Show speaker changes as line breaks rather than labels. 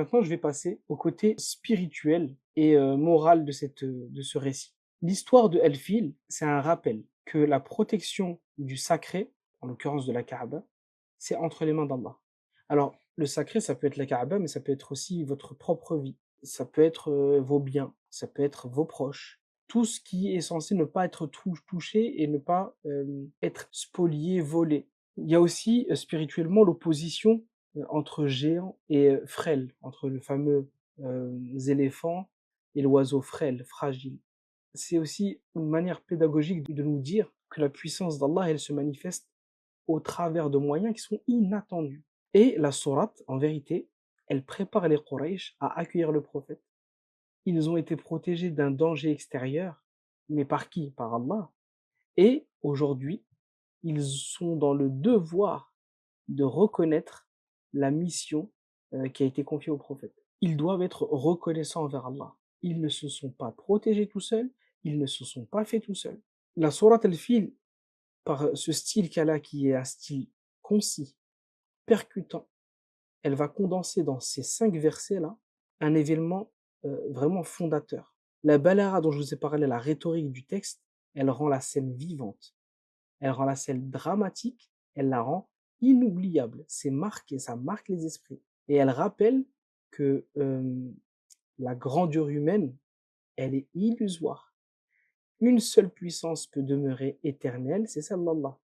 maintenant, je vais passer au côté spirituel et moral de ce récit. L'histoire de El-Fil, c'est un rappel que la protection du sacré, en l'occurrence de la Kaaba, c'est entre les mains d'Allah. Alors, le sacré, ça peut être la Kaaba, mais ça peut être aussi votre propre vie. Ça peut être vos biens, ça peut être vos proches. Tout ce qui est censé ne pas être touché et ne pas être spolié, volé. Il y a aussi spirituellement l'opposition entre géant et frêle, entre le fameux éléphant et l'oiseau frêle, fragile. C'est aussi une manière pédagogique de nous dire que la puissance d'Allah, elle se manifeste au travers de moyens qui sont inattendus. Et la sourate, en vérité, elle prépare les Quraysh à accueillir le prophète. Ils ont été protégés d'un danger extérieur, mais par qui? Par Allah. Et aujourd'hui, ils sont dans le devoir de reconnaître la mission qui a été confiée au prophète. Ils doivent être reconnaissants envers Allah. Ils ne se sont pas protégés tout seuls, ils ne se sont pas faits tout seuls. La sourate Al-Fil, par ce style qu'elle a, qui est un style concis, percutant, elle va condenser dans ces 5 versets-là un événement vraiment fondateur. La balara dont je vous ai parlé, la rhétorique du texte, elle rend la scène vivante, elle rend la scène dramatique, elle la rend inoubliable. C'est marqué, ça marque les esprits. Et elle rappelle que la grandeur humaine, elle est illusoire. Une seule puissance peut demeurer éternelle, c'est celle d'Allah.